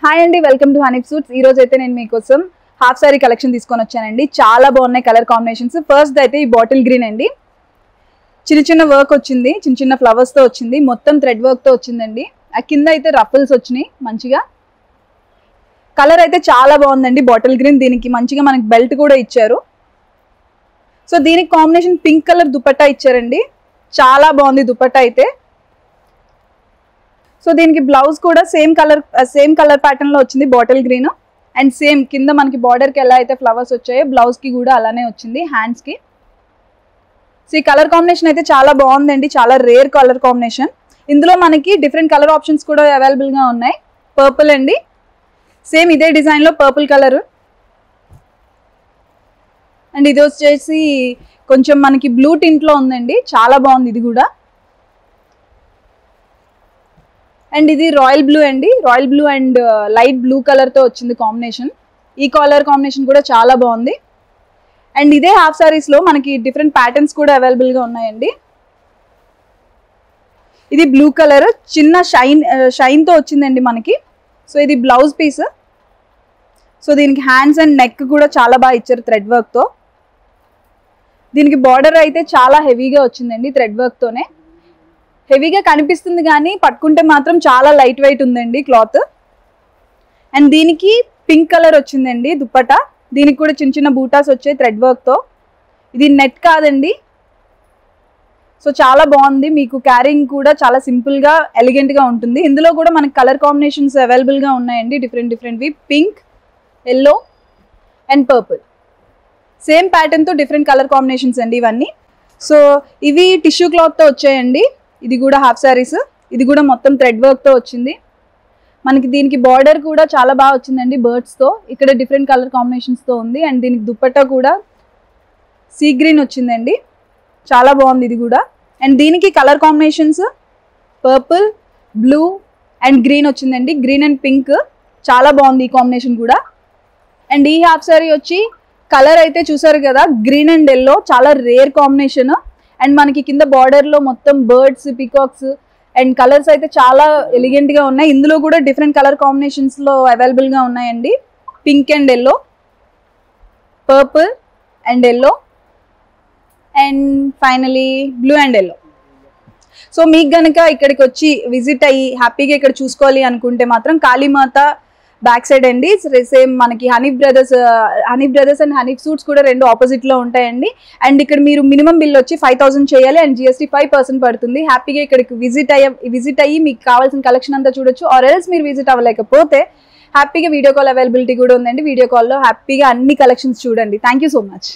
Hi అండి, welcome to Hanif suits. ఈ రోజు అయితే నేను మీకోసం హాఫ్ సారీ కలెక్షన్ తీసుకొని వచ్చానండి. చాలా బాగున్నాయి కలర్ కాంబినేషన్స్. ఫస్ట్ అయితే ఈ బాటిల్ గ్రీన్ అండి, చిన్న చిన్న వర్క్ వచ్చింది, చిన్న చిన్న ఫ్లవర్స్ తో వచ్చింది, మొత్తం థ్రెడ్ వర్క్ తో వచ్చిందండి. ఆ కింద అయితే రఫల్స్ వచ్చినాయి మంచిగా. కలర్ అయితే చాలా బాగుందండి బాటిల్ గ్రీన్. దీనికి మంచిగా మనకి బెల్ట్ కూడా ఇచ్చారు. సో దీనికి కాంబినేషన్ పింక్ కలర్ దుపట్టా ఇచ్చారండి, చాలా బాగుంది దుపట్టా అయితే. సో దీనికి బ్లౌజ్ కూడా సేమ్ కలర్ ప్యాటర్న్ లో వచ్చింది బాటిల్ గ్రీన్. అండ్ సేమ్ కింద మనకి బార్డర్ కి ఎలా అయితే ఫ్లవర్స్ వచ్చాయో బ్లౌజ్ కి కూడా అలానే వచ్చింది హ్యాండ్స్ కి. సో ఈ కలర్ కాంబినేషన్ అయితే చాలా బాగుందండి, చాలా రేర్ కలర్ కాంబినేషన్. ఇందులో మనకి డిఫరెంట్ కలర్ ఆప్షన్స్ కూడా అవైలబుల్ గా ఉన్నాయి. పర్పుల్ అండి, సేమ్ ఇదే డిజైన్ లో పర్పుల్ కలర్. అండ్ ఇది వచ్చేసి కొంచెం మనకి బ్లూ టింట్ లో ఉందండి, చాలా బాగుంది ఇది కూడా. అండ్ ఇది రాయల్ బ్లూ అండి, royal blue and light blue colour తో వచ్చింది కాంబినేషన్. ఈ కలర్ కాంబినేషన్ కూడా చాలా బాగుంది. అండ్ ఇదే హాఫ్ సారీస్ లో మనకి డిఫరెంట్ ప్యాటర్న్స్ కూడా అవైలబుల్ గా ఉన్నాయండి. ఇది బ్లూ కలర్ చిన్న షైన్ తో వచ్చిందండి మనకి. సో ఇది బ్లౌజ్ పీస్. సో దీనికి హ్యాండ్స్ అండ్ నెక్ కూడా చాలా బాగా ఇచ్చారు థ్రెడ్ వర్క్ తో. దీనికి బార్డర్ అయితే చాలా హెవీగా వచ్చిందండి, థ్రెడ్ వర్క్ తోనే. హెవీగా కనిపిస్తుంది కానీ పట్టుకుంటే మాత్రం చాలా లైట్ వెయిట్ ఉందండి క్లాత్. అండ్ దీనికి పింక్ కలర్ వచ్చిందండి దుప్పట. దీనికి కూడా చిన్న చిన్న బూటాస్ వచ్చాయి థ్రెడ్ వర్క్ తో. ఇది నెట్ కాదండి. సో చాలా బాగుంది, మీకు క్యారింగ్ కూడా చాలా సింపుల్ గా ఎలిగెంట్ గా ఉంటుంది. ఇందులో కూడా మనకి కలర్ కాంబినేషన్స్ అవైలబుల్ గా ఉన్నాయండి, డిఫరెంట్వి. Pink, yellow and purple. Same pattern తో డిఫరెంట్ కలర్ కాంబినేషన్స్ అండి ఇవన్నీ. సో ఇవి టిష్యూ క్లాత్ తో వచ్చాయండి. ఇది కూడా హాఫ్ సారీస్. ఇది కూడా మొత్తం థ్రెడ్ వర్క్ తో వచ్చింది మనకి. దీనికి బార్డర్ కూడా చాలా బాగా వచ్చిందండి బర్డ్స్ తో. ఇక్కడ డిఫరెంట్ కలర్ కాంబినేషన్స్ తో ఉంది. అండ్ దీనికి దుపట్టా కూడా సీ గ్రీన్ వచ్చిందండి, చాలా బాగుంది ఇది కూడా. అండ్ దీనికి colour combinations purple, blue and green వచ్చిందండి, గ్రీన్ అండ్ పింక్. చాలా బాగుంది ఈ కాంబినేషన్ కూడా. అండ్ ఈ హాఫ్ సారీ వచ్చి కలర్ అయితే చూసారు కదా, గ్రీన్ అండ్ ఎల్లో, చాలా రేర్ కాంబినేషన్. అండ్ మనకి కింద బార్డర్ లో మొత్తం బర్డ్స్, పీకాక్స్ అండ్ కలర్స్ అయితే చాలా ఎలిగెంట్ గా ఉన్నాయి. ఇందులో కూడా డిఫరెంట్ కలర్ కాంబినేషన్స్ లో అవైలబుల్ గా ఉన్నాయండి. Pink and yellow, purple and yellow and finally blue and yellow. So మీకు గనక ఇక్కడికి వచ్చి విజిట్ అయ్యి హ్యాపీగా ఇక్కడ చూసుకోవాలి అనుకుంటే మాత్రం కాళీమాత బ్యాక్ సైడ్ అండి. సేమ్ మనకి Hanif brothers and Hanif suits కూడా రెండు ఆపోజిట్ లో ఉంటాయండి. అండ్ ఇక్కడ మీరు మినిమం బిల్ వచ్చి 5000 చేయాలి అండ్ GST 5% పడుతుంది. హ్యాపీగా ఇక్కడికి విజిట్ అయ్యి మీకు కావాల్సిన కలెక్షన్ అంతా చూడొచ్చు. ఆర్ ఎల్స్ మీరు విజిట్ అవ్వలేకపోతే హ్యాపీగా వీడియో కాల్ అవైలబిలిటీ కూడా ఉందండి. వీడియో కాల్లో హ్యాపీగా అన్ని కలెక్షన్స్ చూడండి. Thank you so much.